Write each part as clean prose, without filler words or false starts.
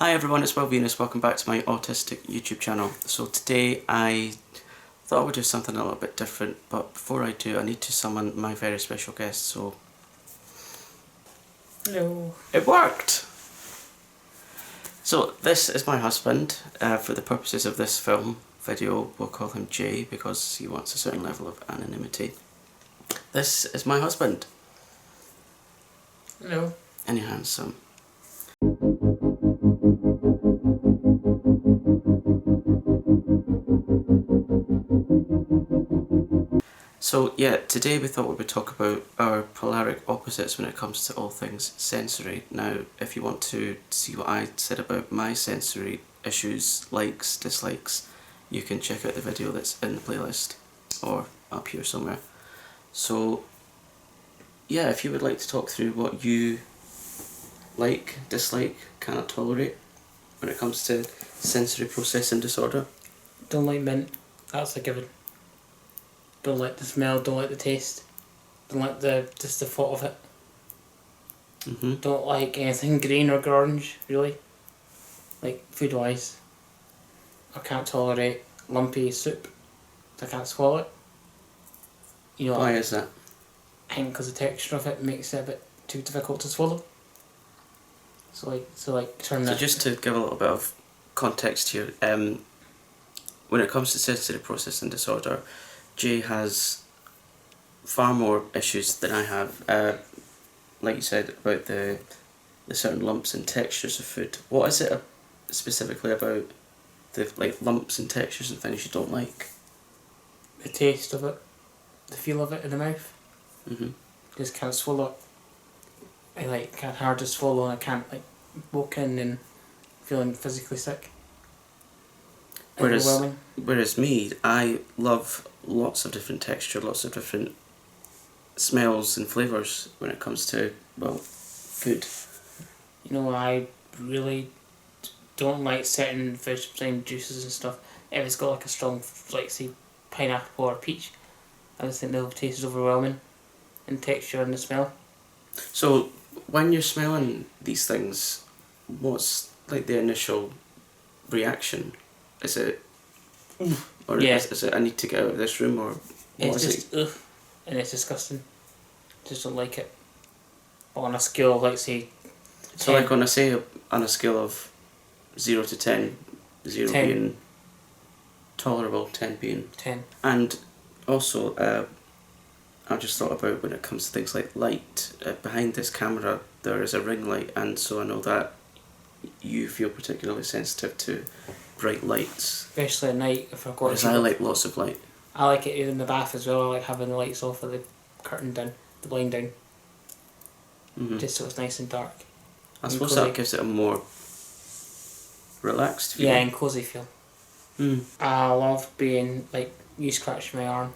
Hi everyone, it's Will Venus. Welcome back to my Autistic YouTube channel. So today I thought I would do something a little bit different, but before I do I need to summon my very special guest, so... Hello. It worked! So this is my husband. For the purposes of this video we'll call him Jay because he wants a certain level of anonymity. This is my husband. Hello. And you're handsome. So yeah, today we thought we would talk about our polaric opposites when it comes to all things sensory. Now, if you want to see what I said about my sensory issues, likes, dislikes, you can check out the video that's in the playlist or up here somewhere. So yeah, if you would like to talk through what you like, dislike, cannot tolerate when it comes to sensory processing disorder. Don't like mint, that's a given. Don't like the smell, don't like the taste. Don't like just the thought of it. Don't like anything green or orange, really. Like food wise. I can't tolerate lumpy soup. I can't swallow it. You know, why is that? I think because the texture of it makes it a bit too difficult to swallow. So just to give a little bit of context here, when it comes to sensory processing disorder, Jay has far more issues than I have. Like you said about the certain lumps and textures of food. What is it specifically about the lumps and textures and things you don't like? the taste of it, the feel of it in the mouth. Mm-hmm. Just can't swallow it. I can't hard to swallow and I can't walk in and feeling physically sick. Whereas me, I love lots of different texture, lots of different smells and flavours when it comes to, well, food. You know, I really don't like certain vegetable juices and stuff. If it's got a strong, say, pineapple or peach, I just think the taste is overwhelming in texture and the smell. So, when you're smelling these things, what's the initial reaction? Is it, or yeah. is it I need to get out of this room, or what it's is just, ugh, and it's disgusting. Just don't like it. But on a scale of, say, 10, so on a scale of 0 to 10, 0 10. being tolerable, 10 being... 10. And also, I just thought about when it comes to things like light. Behind this camera there is a ring light, and so I know that you feel particularly sensitive to bright lights. Especially at night if I've got Because I like lots of light. I like it in the bath as well. I like having the lights off with the curtain down, the blind down. Mm-hmm. Just so it's nice and dark. I suppose that gives it a more relaxed feel. Yeah, and cosy feel. I love being you scratch my arm.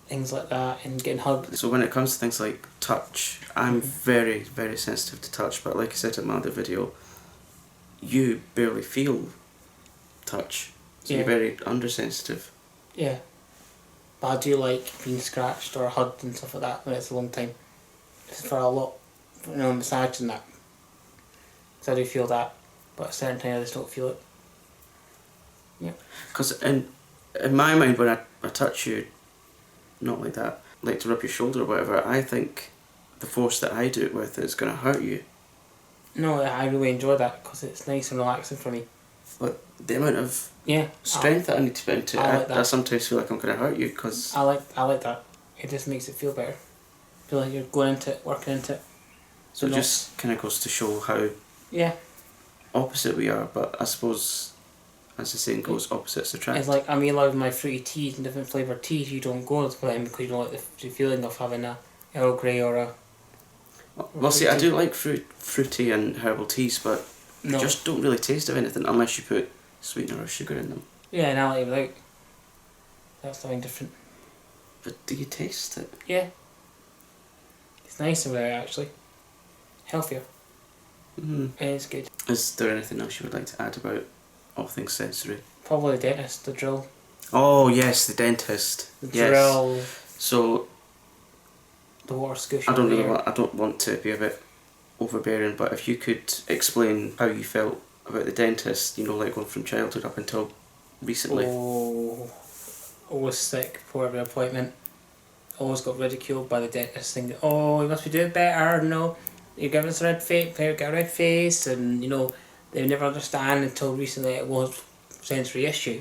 Things like that, and getting hugged. So when it comes to things like touch, I'm very, very sensitive to touch, but like I said in my other video, you barely feel touch, so you're very undersensitive. Yeah, but I do like being scratched or hugged and stuff like that when it's a long time. It's for a lot, massage and that. Because I do feel that, but at a certain time I just don't feel it. Yeah. Because in my mind, when I touch you, not like that, like to rub your shoulder or whatever, I think the force that I do it with is going to hurt you. No, I really enjoy that because it's nice and relaxing for me. But the amount of strength that I need to put into it, I sometimes feel like I'm going to hurt you because... I like that. It just makes it feel better. Feel like you're going into it, working into it. So it just kind of goes to show how opposite we are, but I suppose, as the saying goes, opposites attract. It's like, I mean, love my fruity teas and different flavoured teas. You don't go with them because you don't like the feeling of having a Earl Grey or a... Well, see, I do like fruity and herbal teas, but you just don't really taste of anything unless you put sweetener or sugar in them. Yeah, and I like it without. That's something different. But do you taste it? Yeah. It's nicer without, actually. Healthier. And it's good. Is there anything else you would like to add about all things sensory? Probably the dentist, the drill. Oh yes, the dentist. The drill. So the water squish. I don't want to be a bit overbearing, but if you could explain how you felt about the dentist, you know, like going from childhood up until recently. Oh, always sick before every appointment. Always got ridiculed by the dentist, thinking, "Oh, you must be doing better." No, you're giving us a red face, got a red face, and you know they would never understand until recently it was a sensory issue.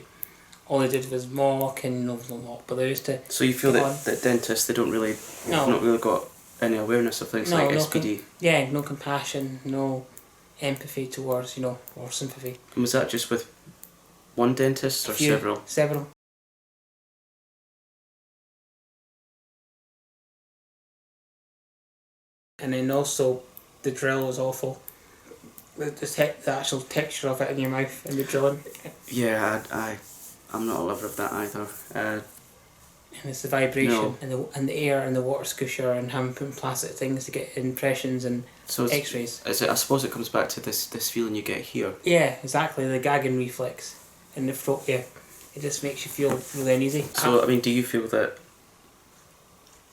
All they did was mock and not mock, but they used to. So you feel that dentists, they don't really, No. not really got any awareness of things like SPD. No compassion, no empathy towards, or sympathy. And was that just with one dentist or several? Several. And then also the drill was awful. The actual texture of it in your mouth and the drilling. Yeah, I'm not a lover of that either. And it's the vibration No. and the air and the water scoosher and having put plastic things to get impressions and X-rays. I suppose it comes back to this feeling you get here. Yeah, exactly. The gagging reflex in the throat. Yeah, it just makes you feel really uneasy. So I mean, do you feel that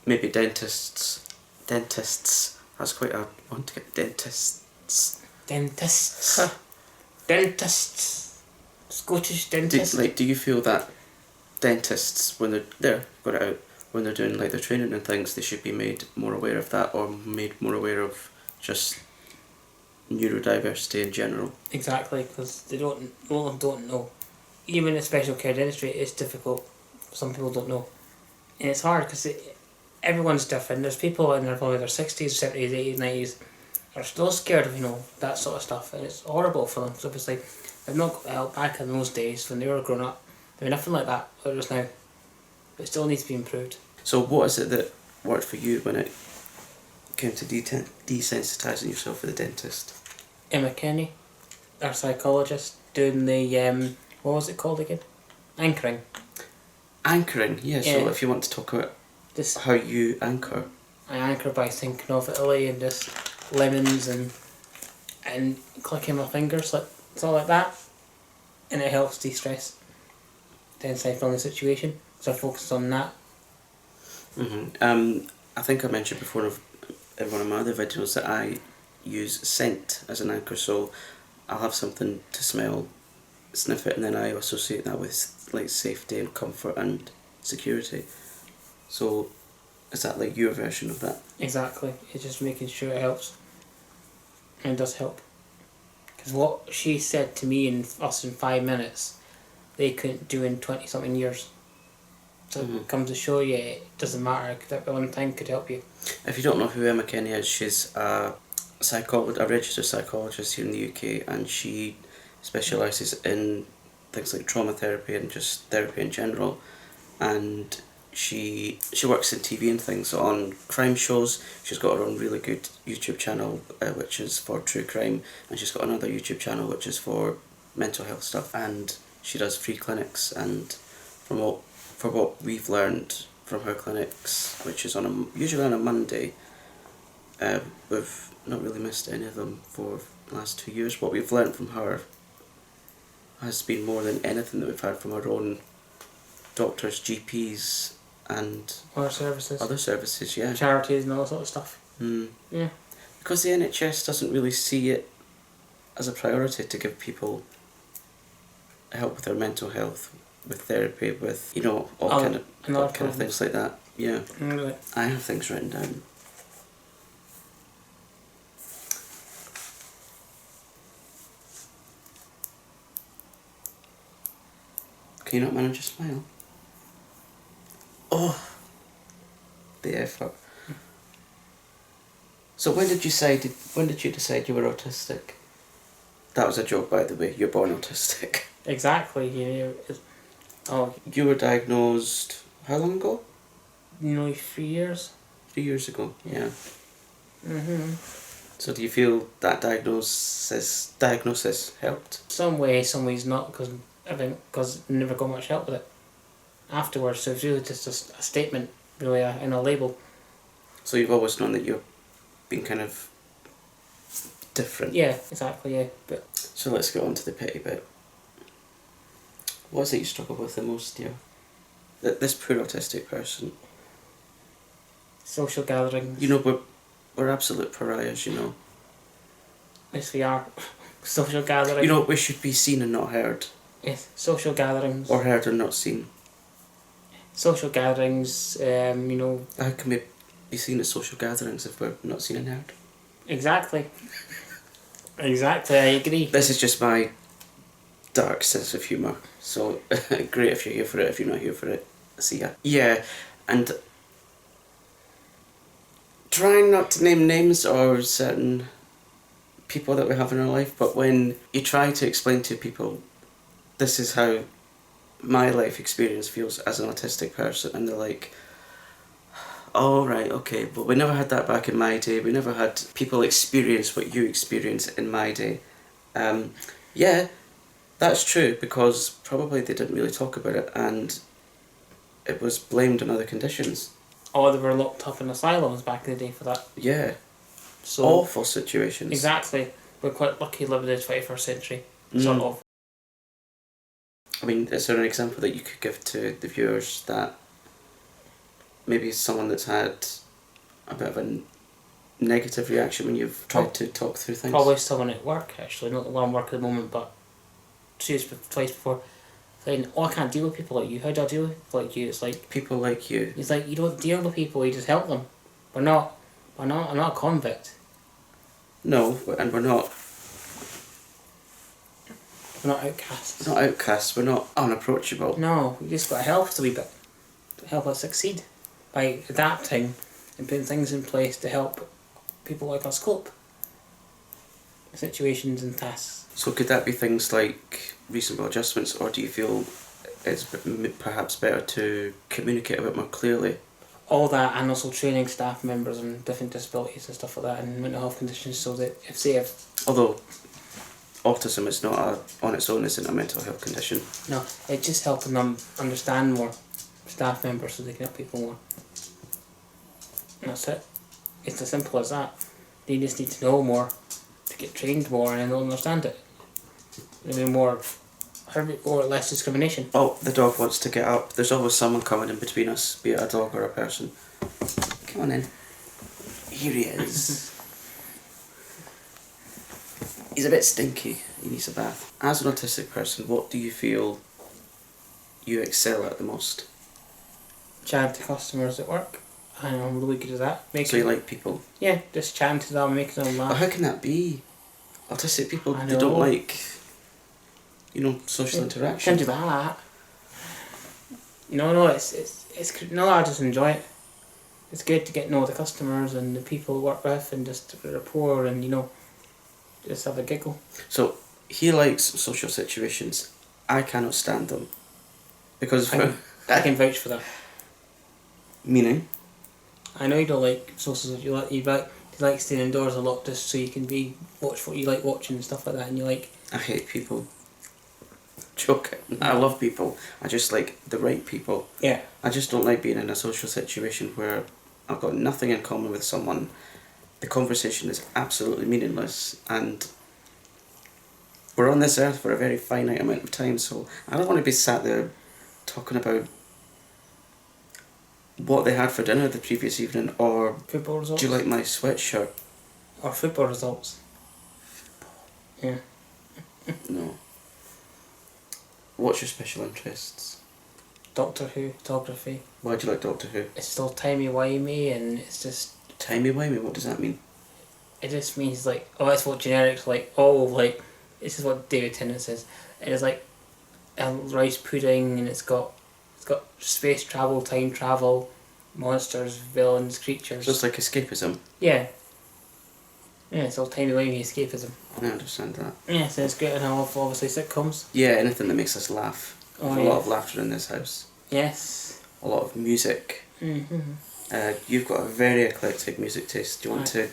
maybe dentists? That's quite a one to get dentists. Dentists. Scottish dentists. Do you feel that dentists, when got it out, when they're doing like their training and things, they should be made more aware of that, or made more aware of just neurodiversity in general? Exactly, because a lot of them don't know. Even in special care dentistry, it's difficult. Some people don't know, and it's hard because everyone's different. There's people in their probably their 60s, 70s, 80s, 90s are still scared of that sort of stuff, and it's horrible for them. So it's like they've not got help back in those days when they were growing up. There was nothing like that there is now. But it still needs to be improved. So what is it that worked for you when it came to desensitising yourself for the dentist? Emma Kenny, our psychologist, doing the what was it called again? Anchoring. Anchoring, yeah. So if you want to talk about how you anchor. I anchor by thinking of Italy and just lemons and clicking my fingers it's all like that, and it helps de-stress the inside from the situation. So I focus on that. I think I mentioned before in one of my other videos that I use scent as an anchor. So I'll have something to smell, sniff it, and then I associate that with like safety and comfort and security. So is that like your version of that? Exactly. It's just making sure it helps. And it does help. Because what she said to me and us in 5 minutes, they couldn't do in 20 something years. So it comes to show you it doesn't matter, that one time could help you. If you don't know who Emma Kenny is, she's a registered psychologist here in the UK, and she specialises in things like trauma therapy and just therapy in general. And she works in TV and things on crime shows. She's got her own really good YouTube channel which is for true crime, and she's got another YouTube channel which is for mental health stuff, and she does free clinics. And for what we've learned from her clinics, which is usually on a Monday, we've not really missed any of them for the last 2 years. What we've learned from her has been more than anything that we've had from our own doctors, GPs, and Other services, yeah. Charities and all that sort of stuff. Yeah. Because the NHS doesn't really see it as a priority to give people help with their mental health, with therapy, with all kind of things like that. Yeah. Really? I have things written down. Can you not manage a smile? Oh, the effort. So when did you decide you were autistic? That was a joke, by the way. You're born autistic. Exactly. You were diagnosed how long ago? 3 years. 3 years ago. Yeah. So do you feel that diagnosis helped? Some ways not, because I never got much help with it afterwards. So it's really just a statement, really, in a label. So you've always known that you've been kind of different. Yeah, exactly. Yeah, but so let's get on to the petty bit. What is it you struggle with the most, dear? This poor autistic person. Social gatherings. We're absolute pariahs, Yes, we are. Social gatherings. You know, we should be seen and not heard. Yes, social gatherings. Or heard and not seen. Social gatherings, you know... How can we be seen at social gatherings if we're not seen and heard? Exactly. Exactly, I agree. This is just my dark sense of humour. So, great if you're here for it. If you're not here for it, see ya. Yeah, and trying not to name names or certain people that we have in our life, but when you try to explain to people, this is how my life experience feels as an autistic person, and they're like, oh right, okay, but we never had that back in my day, we never had people experience what you experience in my day. Yeah, that's true, because probably they didn't really talk about it and it was blamed on other conditions. Or they were locked up in asylums back in the day for that. Yeah. So awful situations. Exactly. We're quite lucky living in the 21st century, sort of. I mean, is there an example that you could give to the viewers that maybe someone that's had a bit of a negative reaction when you've tried to talk through things? Probably someone at work, actually. Not the one at work at the moment, but twice before. Saying, oh, I can't deal with people like you. How do I deal with people like you? It's like... People like you. It's like, you don't deal with people, you just help them. I'm not a convict. No, and we're not... We're not outcasts. We're not outcasts, we're not unapproachable. No, we just got to help us a wee bit. To help us succeed. By adapting and putting things in place to help people like us cope. Situations and tasks. So could that be things like reasonable adjustments, or do you feel it's perhaps better to communicate a bit more clearly? All that, and also training staff members on different disabilities and stuff like that, and mental health conditions, so that if although autism is not on its own isn't a mental health condition. No, it's just helping them understand more, staff members, so they can help people more. And that's it. It's as simple as that. They just need to know more, to get trained more, and then they'll understand it. There'll be more or less discrimination. Oh, the dog wants to get up. There's always someone coming in between us, be it a dog or a person. Come on in. Here he is. He's a bit stinky. He needs a bath. As an autistic person, what do you feel you excel at the most? Chatting to customers at work. And I'm really good at that. So you like people? Yeah, just chatting to them, making them laugh. But how can that be? Autistic people, they don't like, social interaction. Can't do that. No, it's no, I just enjoy it. It's good to get to know the customers and the people we work with, and just rapport, and just have a giggle. So he likes social situations. I cannot stand them, because I can vouch for that. Meaning? I know you don't like social. You like staying indoors a lot just so you can watch what you like watching and stuff like that, and you like. I hate people. Joking. I love people. I just like the right people. Yeah. I just don't like being in a social situation where I've got nothing in common with someone. The conversation is absolutely meaningless, and we're on this earth for a very finite amount of time, so I don't want to be sat there talking about what they had for dinner the previous evening, or football results. Do you like my sweatshirt? Or football results. Yeah. No. What's your special interests? Doctor Who, photography. Why do you like Doctor Who? It's still timey-wimey, and it's just... Timey-wimey? What does that mean? It just means it's what generics this is what David Tennant says. It is like a rice pudding, and it's got space travel, time travel, monsters, villains, creatures. So it's like escapism? Yeah. Yeah, it's all timey-wimey escapism. I understand that. Yeah, so it's great, and I love, obviously, sitcoms. Yeah, anything that makes us laugh. There's a lot of laughter in this house. Yes. A lot of music. Mm-hmm. You've got a very eclectic music taste. Do you want to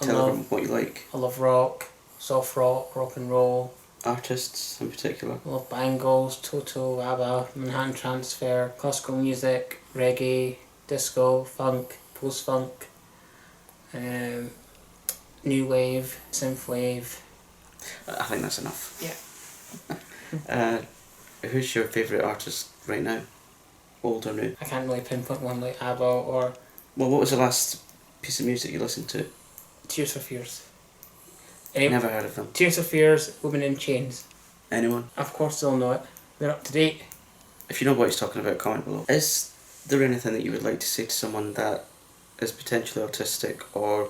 tell everyone what you like? I love rock, soft rock, rock and roll. Artists in particular? I love Bangles, Toto, ABBA, Manhattan Transfer, classical music, reggae, disco, funk, post-funk, new wave, synth wave. I think that's enough. Yeah. Who's your favourite artist right now? Old or new? I can't really pinpoint one like ABBA or... Well, what was the last piece of music you listened to? Tears for Fears. Anyway, Never heard of them. Tears for Fears, Women in Chains. Anyone? Of course they'll know it. They're up to date. If you know what he's talking about, comment below. Is there anything that you would like to say to someone that is potentially autistic, or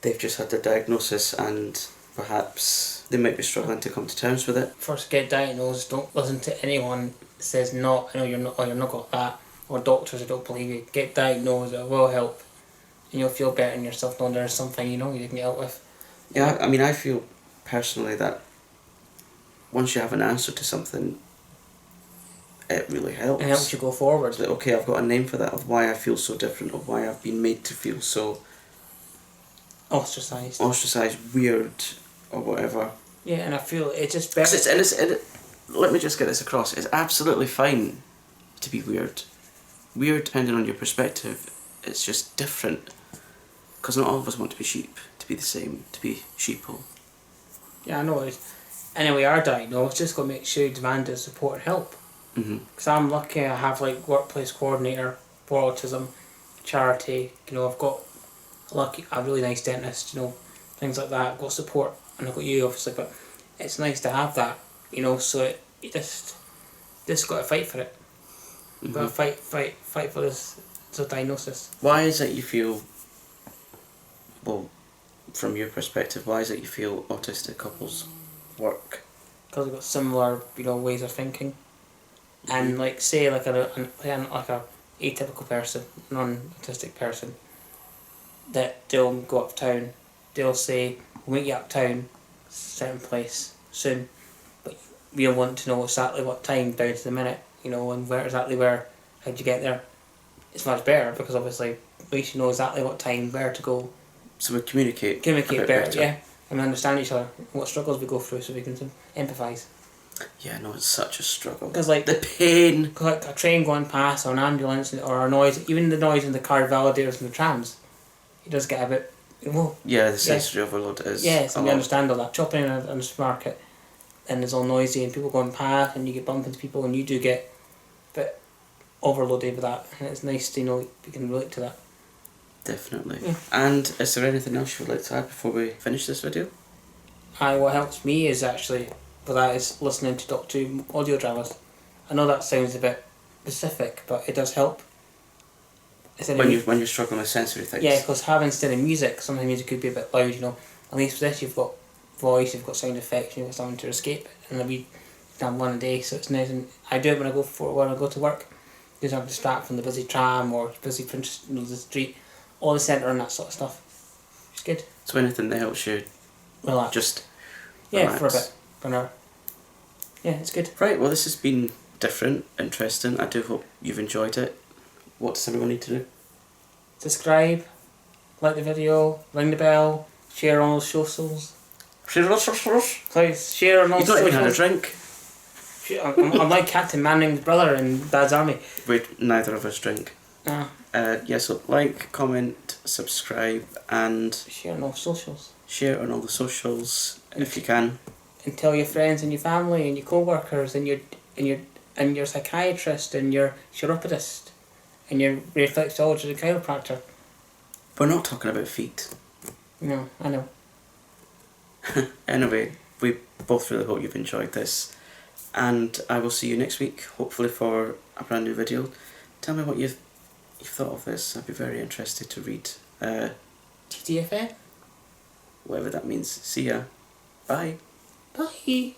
they've just had their diagnosis and perhaps they might be struggling to come to terms with it? First, get diagnosed. Don't listen to anyone that says no, I know you're not, or you're not got that, or doctors who don't believe you. Get diagnosed, it will help. And you'll feel better in yourself knowing there's something you can get out with. Yeah, I mean, I feel personally that once you have an answer to something, it really helps. It helps you go forward. It's like, okay, I've got a name for that, of why I feel so different, of why I've been made to feel so Ostracised. weird, or whatever. Yeah, and I feel it's just better. Let me just get this across. It's absolutely fine to be weird. Weird, depending on your perspective, it's just different. Because not all of us want to be sheep, to be the same, to be sheeple. Yeah, I know it. Anyway, our diagnosed, just got to make sure you demand the support and help. Because I'm lucky I have like workplace coordinator for autism, charity, I've got a really nice dentist, things like that. I've got support, and I've got you obviously, but it's nice to have that, so you just got to fight for it. Got to fight for this diagnosis. Why is it you feel, well, from your perspective, why is it you feel autistic couples work? Because we've got similar, ways of thinking. And say like a atypical person, non-autistic person, that they'll go uptown, they'll say, we'll meet you uptown, certain place, soon, but we want to know exactly what time, down to the minute, and how'd you get there. It's much better, because obviously at least you know exactly what time, where to go. So we communicate better, yeah, and we understand each other, what struggles we go through, so we can empathise. Yeah, no, it's such a struggle. Because the pain. Cause a train going past, or an ambulance, or a noise, even the noise in the car validators and the trams, it does get a bit. Yeah, the sensory overload is. Yes, and we understand all that. Shopping in a supermarket, and it's all noisy, and people going past, and you get bumped into people, and you do get a bit overloaded with that. And it's nice to we can relate to that. Definitely. Yeah. And is there anything else you would like to add before we finish this video? What helps me is actually. But that is listening to Doctor Who audio dramas. I know that sounds a bit specific, but it does help. When you're struggling with sensory things. Yeah, because having instead of music, sometimes music could be a bit loud, At least with this you've got voice, you've got sound effects, you've got something to escape. And then we done one a day, so it's nice. And I do it when I go to work, because I'm distracted from the busy tram or busy the street, or the centre and that sort of stuff. It's good. So anything that helps you relax. Just relax. For a bit. For an hour. Yeah, it's good. Right, well this has been different, interesting. I do hope you've enjoyed it. What does everyone need to do? Subscribe, like the video, ring the bell, share on all socials. Please, share on all socials. You've not even had a drink. I'm like Captain Manning's brother in Dad's Army. Wait, neither of us drink. Yeah, so like, comment, subscribe, and share on all socials. Share on all the socials if you can. And tell your friends and your family and your co-workers and your psychiatrist and your chiropodist and your reflexologist and chiropractor. We're not talking about feet. No, I know. Anyway, we both really hope you've enjoyed this, and I will see you next week, hopefully for a brand new video. Tell me what you've thought of this. I'd be very interested to read. TTFN? Whatever that means. See ya. Bye. Bye.